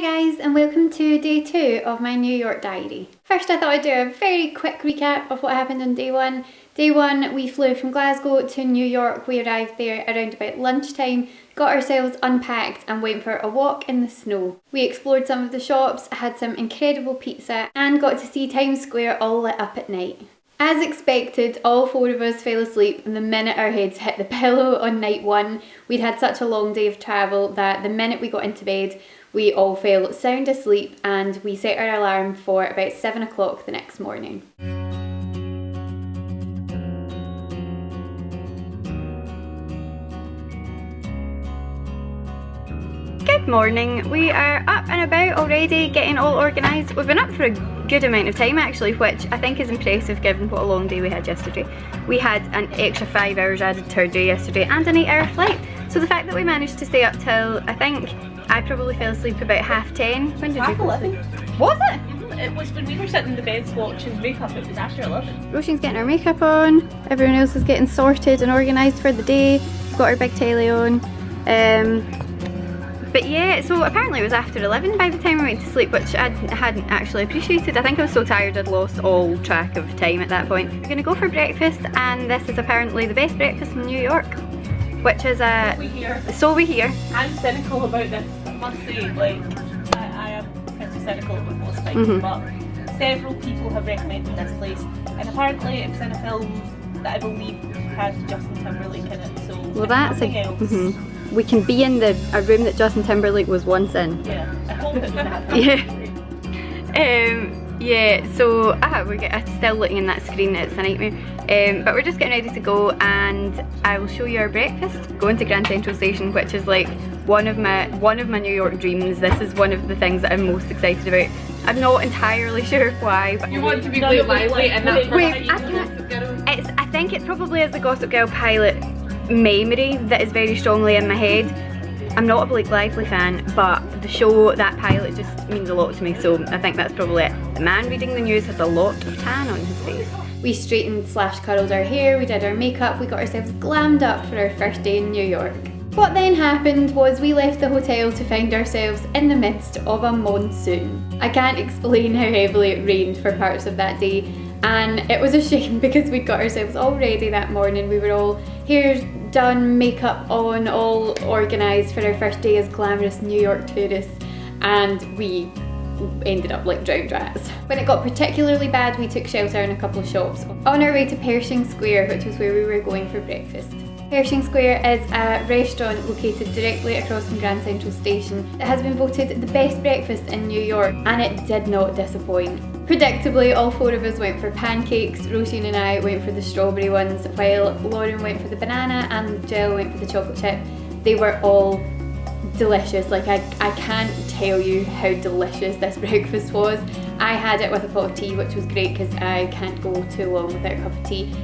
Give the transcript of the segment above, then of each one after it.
guys, and welcome to day 2 of my New York diary. First I thought I'd do a very quick recap of what happened on day 1. Day 1 we flew from Glasgow to New York. We arrived there around about lunchtime, got ourselves unpacked and went for a walk in the snow. We explored some of the shops, had some incredible pizza and got to see Times Square all lit up at night. As expected, all 4 of us fell asleep the minute our heads hit the pillow on night 1. We'd had such a long day of travel that the minute we got into bed, we all fell sound asleep and we set our alarm for about 7 o'clock the next morning. Good morning, we are up and about already, getting all organised. We've been up for a good amount of time actually, which I think is impressive given what a long day we had yesterday. We had an extra 5 hours added to our day yesterday and an 8-hour flight. So the fact that we managed to stay up till, I think, I probably fell asleep about 10:30. When did you fall asleep? Was it? It was when we were sitting in the beds watching makeup, it was after 11. Roisin's getting her makeup on, everyone else is getting sorted and organised for the day. We've got our big telly on. But yeah, so apparently it was after 11 by the time I went to sleep, which I hadn't actually appreciated. I think I was so tired I'd lost all track of time at that point. We're gonna go for breakfast, and this is apparently the best breakfast in New York, which is So we hear. I'm cynical about this, I must say. Like, I am pretty cynical about most things, but several people have recommended this place, and apparently it was in a film that I believe had Justin Timberlake in it. So well, that's we can be in a room that Justin Timberlake was once in. Yeah, I hope it doesn't happen. Yeah, so we're still looking in that screen, it's a nightmare. But we're just getting ready to go, and I will show you our breakfast. Going to Grand Central Station, which is like one of my New York dreams. This is one of the things that I'm most excited about. I'm not entirely sure why, but you want to be Blake Lively and that's wait, I think it probably is the Gossip Girl pilot memory that is very strongly in my head. I'm not a Blake Lively fan, but the show, that pilot just means a lot to me, so I think that's probably it. The man reading the news has a lot of tan on his face. We straightened / curled our hair, we did our makeup, we got ourselves glammed up for our first day in New York. What then happened was we left the hotel to find ourselves in the midst of a monsoon. I can't explain how heavily it rained for parts of that day, and it was a shame because we'd got ourselves all ready that morning. We were all hair done, makeup on, all organised for our first day as glamorous New York tourists, and we ended up like drowned rats. When it got particularly bad, we took shelter in a couple of shops on our way to Pershing Square, which was where we were going for breakfast. Pershing Square is a restaurant located directly across from Grand Central Station that has been voted the best breakfast in New York, and it did not disappoint. Predictably, all 4 of us went for pancakes. Roisin and I went for the strawberry ones, while Lauren went for the banana and Jill went for the chocolate chip. They were all delicious. Like, I can't tell you how delicious this breakfast was. I had it with a pot of tea, which was great because I can't go too long without a cup of tea.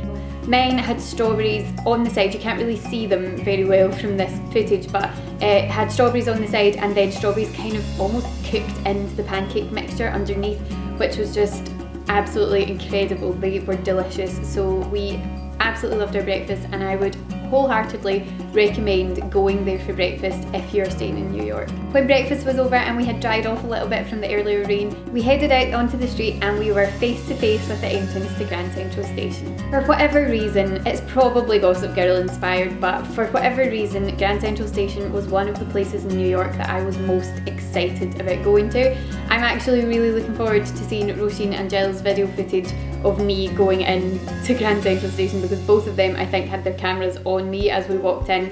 Mine had strawberries on the side. You can't really see them very well from this footage, but it had strawberries on the side and then strawberries kind of almost cooked into the pancake mixture underneath, which was just absolutely incredible. They were delicious. So we absolutely loved our breakfast, and I would wholeheartedly recommend going there for breakfast if you're staying in New York. When breakfast was over and we had dried off a little bit from the earlier rain, we headed out onto the street and we were face to face with the entrance to Grand Central Station. For whatever reason, it's probably Gossip Girl inspired, but for whatever reason, Grand Central Station was one of the places in New York that I was most excited about going to. I'm actually really looking forward to seeing Roisin and Jill's video footage of me going in to Grand Central Station, because both of them I think had their cameras on me as we walked in,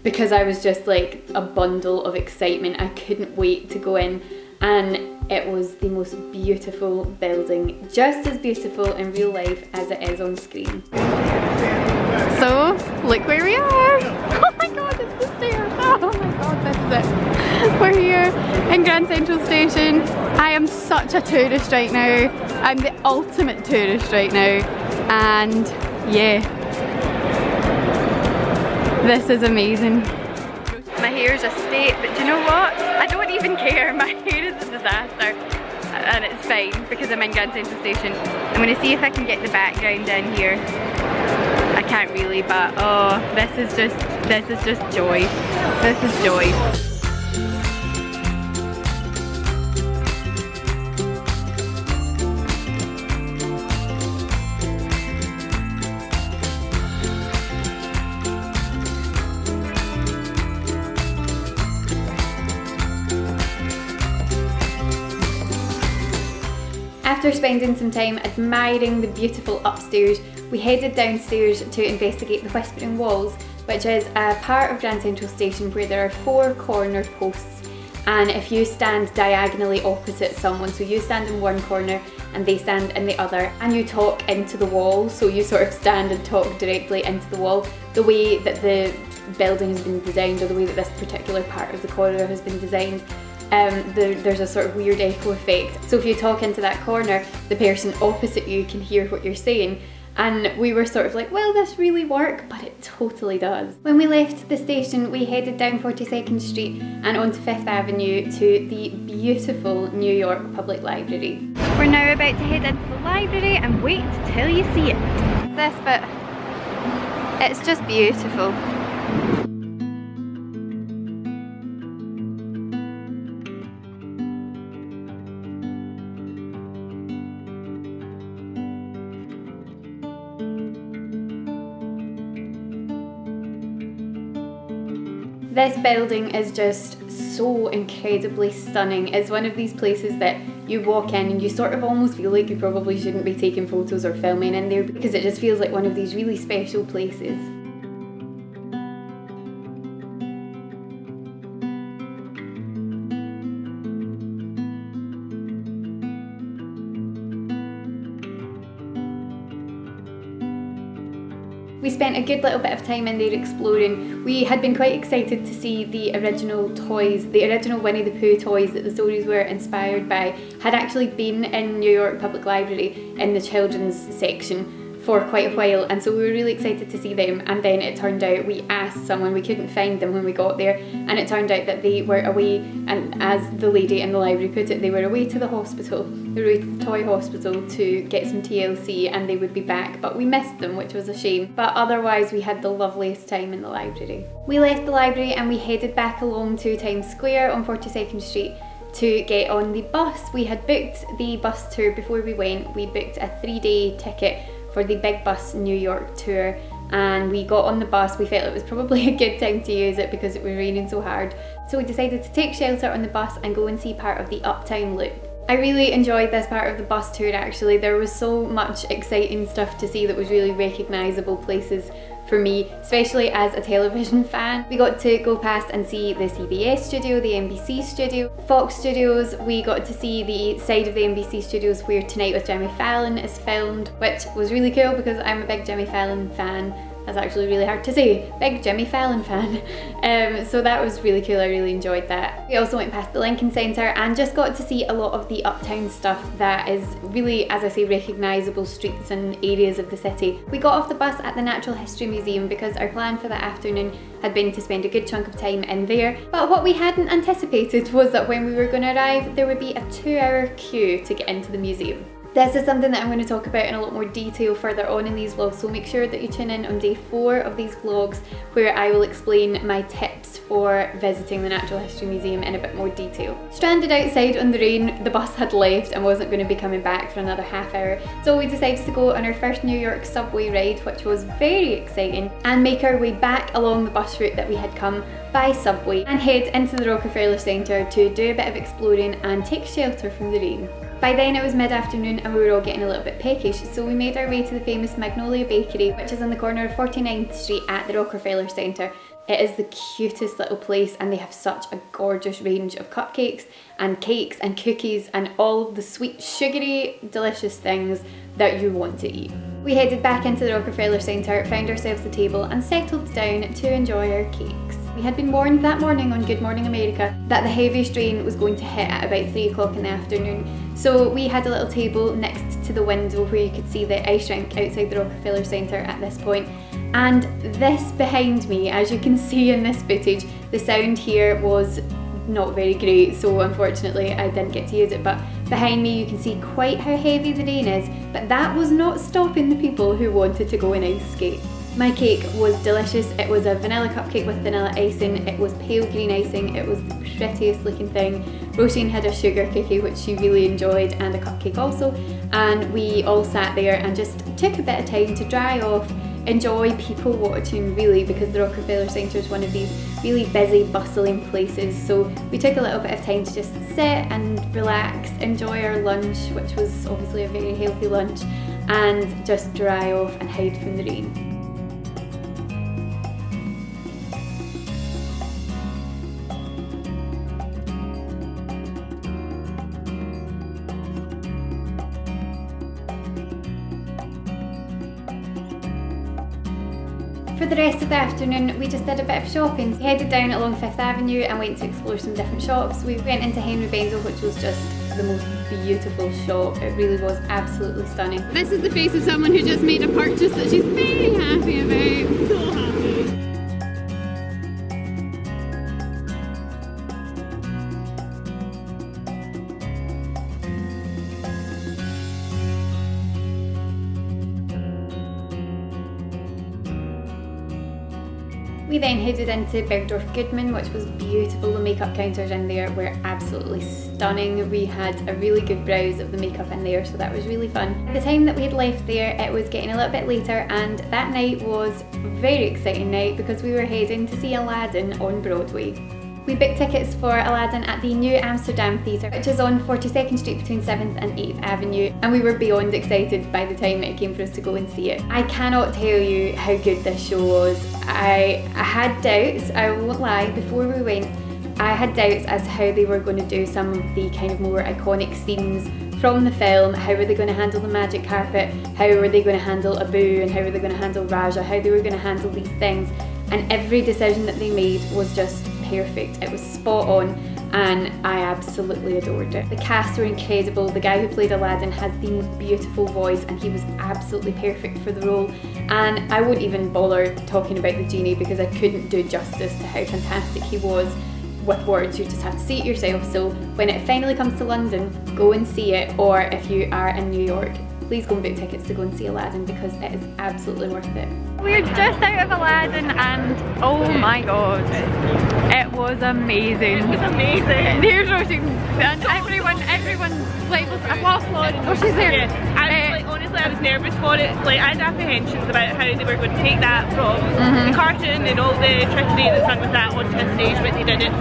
because I was just like a bundle of excitement. I couldn't wait to go in, and it was the most beautiful building, just as beautiful in real life as it is on screen. So look where we are. Oh my god, it's the stairs. Oh my god, this is it. We're here in Grand Central Station. I am such a tourist right now. I'm the ultimate tourist right now, and yeah, this is amazing. My hair's a state, but do you know what? I don't even care. My hair is a disaster, and it's fine because I'm in Grand Central Station. I'm going to see if I can get the background in here. I can't really, but oh, this is just joy. This is joy. After spending some time admiring the beautiful upstairs, we headed downstairs to investigate the Whispering Walls, which is a part of Grand Central Station where there are 4 corner posts, and if you stand diagonally opposite someone, so you stand in one corner and they stand in the other, and you talk into the wall, so you sort of stand and talk directly into the wall, the way that the building has been designed, or the way that this particular part of the corridor has been designed, there's a sort of weird echo effect. So if you talk into that corner, the person opposite you can hear what you're saying. And we were sort of like, will this really work? But it totally does. When we left the station, we headed down 42nd Street and onto 5th Avenue to the beautiful New York Public Library. We're now about to head into the library and wait till you see it. This bit, it's just beautiful. This building is just so incredibly stunning. It's one of these places that you walk in and you sort of almost feel like you probably shouldn't be taking photos or filming in there, because it just feels like one of these really special places. We spent a good little bit of time in there exploring. We had been quite excited to see the original toys, the original Winnie the Pooh toys that the stories were inspired by, had actually been in New York Public Library in the children's section for quite a while, and so we were really excited to see them. And then it turned out, we asked someone, we couldn't find them when we got there, and it turned out that they were away, and as the lady in the library put it, they were away to the hospital. They were away to the toy hospital to get some TLC, and they would be back, but we missed them, which was a shame. But otherwise we had the loveliest time in the library. We left the library and we headed back along to Times Square on 42nd Street to get on the bus. We had booked the bus tour before we went. We booked a 3-day ticket for the Big Bus New York tour, and we got on the bus. We felt it was probably a good time to use it because it was raining so hard, so we decided to take shelter on the bus and go and see part of the Uptown Loop. I really enjoyed this part of the bus tour actually. There was so much exciting stuff to see that was really recognisable places for me, especially as a television fan. We got to go past and see the CBS studio, the NBC studio, Fox Studios. We got to see the side of the NBC studios where Tonight with Jimmy Fallon is filmed, which was really cool because I'm a big Jimmy Fallon fan. That's actually really hard to say. Big Jimmy Fallon fan. So that was really cool, I really enjoyed that. We also went past the Lincoln Center and just got to see a lot of the uptown stuff that is really, as I say, recognisable streets and areas of the city. We got off the bus at the Natural History Museum because our plan for the afternoon had been to spend a good chunk of time in there. But what we hadn't anticipated was that when we were going to arrive, there would be a 2-hour queue to get into the museum. This is something that I'm going to talk about in a lot more detail further on in these vlogs, so make sure that you tune in on day 4 of these vlogs where I will explain my tips for visiting the Natural History Museum in a bit more detail. Stranded outside on the rain, the bus had left and wasn't going to be coming back for another half hour, so we decided to go on our first New York subway ride, which was very exciting, and make our way back along the bus route that we had come by subway and head into the Rockefeller Center to do a bit of exploring and take shelter from the rain. By then it was mid-afternoon and we were all getting a little bit peckish, so we made our way to the famous Magnolia Bakery, which is on the corner of 49th Street at the Rockefeller Center. It is the cutest little place and they have such a gorgeous range of cupcakes and cakes and cookies and all the sweet, sugary, delicious things that you want to eat. We headed back into the Rockefeller Center, found ourselves a table and settled down to enjoy our cakes. We had been warned that morning on Good Morning America that the heaviest rain was going to hit at about 3 o'clock in the afternoon. So we had a little table next to the window where you could see the ice rink outside the Rockefeller Center at this point. And this behind me, as you can see in this footage, the sound here was not very great, so unfortunately I didn't get to use it, but behind me you can see quite how heavy the rain is, but that was not stopping the people who wanted to go and ice skate. My cake was delicious. It was a vanilla cupcake with vanilla icing. It was pale green icing. It was the prettiest looking thing. Roisin had a sugar cookie which she really enjoyed and a cupcake also, and we all sat there and just took a bit of time to dry off, enjoy people watching really, because the Rockefeller Center is one of these really busy, bustling places. So we took a little bit of time to just sit and relax, enjoy our lunch, which was obviously a very healthy lunch, and just dry off and hide from the rain. For the rest of the afternoon, we just did a bit of shopping. We headed down along 5th Avenue and went to explore some different shops. We went into Henry Benzel, which was just the most beautiful shop. It really was absolutely stunning. This is the face of someone who just made a purchase that she's very happy about. So happy. We then headed into Bergdorf Goodman, which was beautiful. The makeup counters in there were absolutely stunning. We had a really good browse of the makeup in there, so that was really fun. By the time that we had left there, it was getting a little bit later, and that night was a very exciting night because we were heading to see Aladdin on Broadway. We booked tickets for Aladdin at the New Amsterdam Theatre, which is on 42nd Street between 7th and 8th Avenue, and we were beyond excited by the time it came for us to go and see it. I cannot tell you how good this show was. I had doubts, I won't lie, before we went. I had doubts as to how they were going to do some of the kind of more iconic scenes from the film. How were they going to handle the magic carpet? How were they going to handle Abu? And how were they going to handle Raja? How they were going to handle these things? And every decision that they made was just perfect. It was spot on, and I absolutely adored it. The cast were incredible. The guy who played Aladdin has the most beautiful voice, and he was absolutely perfect for the role. And I won't even bother talking about the genie because I couldn't do justice to how fantastic he was with words. You just have to see it yourself. So when it finally comes to London, go and see it, or if you are in New York, please go and book tickets to go and see Aladdin because it is absolutely worth it. We're just out of Aladdin and oh my god, it was amazing. It was amazing. There's Rosie and everyone like applauding. Oh, she's there. Yeah, I was honestly, I was nervous for it. Like, I had apprehensions about how they were going to take that from the cartoon and all the trickery that sang with that onto the stage, but they did it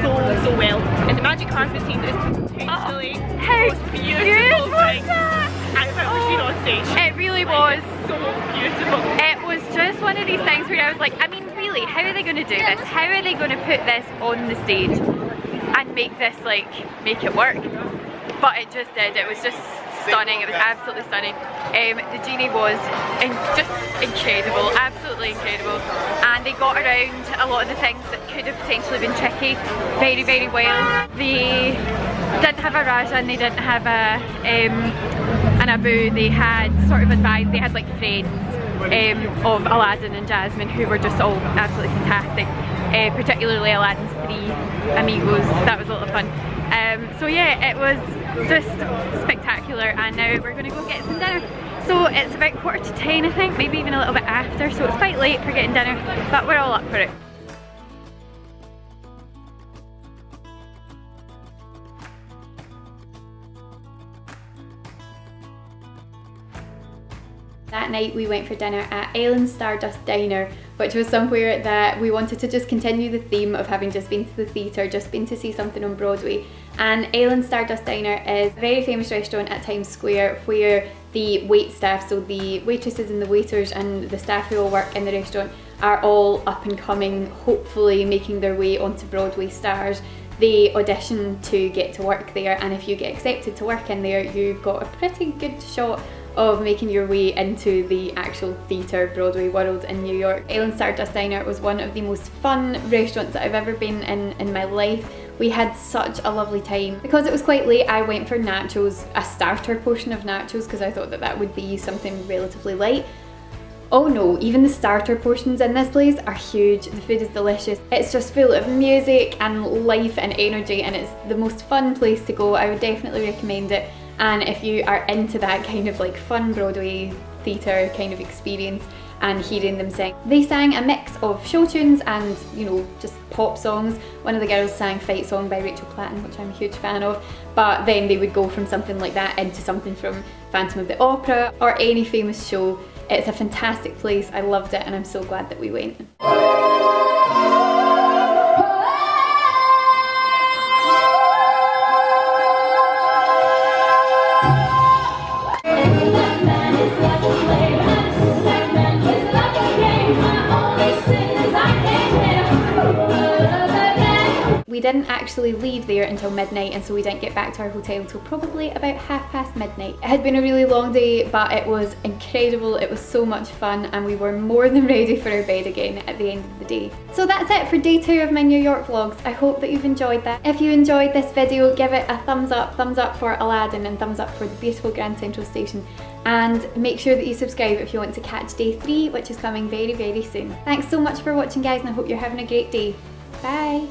so well. And the magic carpet scene is potentially the most beautiful thing I've ever seen on stage. It really was. So beautiful. It was just one of these things where I was like, I mean, really, how are they going to do this? How are they going to put this on the stage and make this, like, make it work? But it just did. It was just stunning. It was absolutely stunning. The genie was just incredible, absolutely incredible. And they got around a lot of the things that could have potentially been tricky very, very well. They didn't have a Raja and they didn't have an Abu. They had sort of advised, they had like friends of Aladdin and Jasmine who were just all absolutely fantastic. Particularly Aladdin's 3 amigos, that was a lot of fun. So yeah, it was just spectacular, and now we're going to go get some dinner. So it's about 10:15 I think, maybe even a little bit after, so it's quite late for getting dinner, but we're all up for it. That night we went for dinner at Ellen's Stardust Diner, which was somewhere that we wanted to just continue the theme of having just been to the theatre, just been to see something on Broadway. And Ellen's Stardust Diner is a very famous restaurant at Times Square where the wait staff, so the waitresses and the waiters and the staff who all work in the restaurant, are all up and coming, hopefully making their way onto Broadway stars. They audition to get to work there, and if you get accepted to work in there, you've got a pretty good shot of making your way into the actual theatre Broadway world in New York. Ellen's Stardust Diner was one of the most fun restaurants that I've ever been in my life. We had such a lovely time. Because it was quite late, I went for nachos, a starter portion of nachos, because I thought that that would be something relatively light. Oh no, even the starter portions in this place are huge. The food is delicious. It's just full of music and life and energy, and it's the most fun place to go. I would definitely recommend it. And if you are into that kind of like fun Broadway theatre kind of experience and hearing them sing. They sang a mix of show tunes and, you know, just pop songs. One of the girls sang Fight Song by Rachel Platten, which I'm a huge fan of, but then they would go from something like that into something from Phantom of the Opera or any famous show. It's a fantastic place, I loved it, and I'm so glad that we went. We didn't actually leave there until midnight, and so we didn't get back to our hotel until probably about 1:30 midnight. It had been a really long day, but it was incredible. It was so much fun, and we were more than ready for our bed again at the end of the day. So that's it for day 2 of my New York vlogs. I hope that you've enjoyed that. If you enjoyed this video, give it a thumbs up for Aladdin, and thumbs up for the beautiful Grand Central Station. And make sure that you subscribe if you want to catch day 3, which is coming very, very soon. Thanks so much for watching, guys, and I hope you're having a great day. Bye!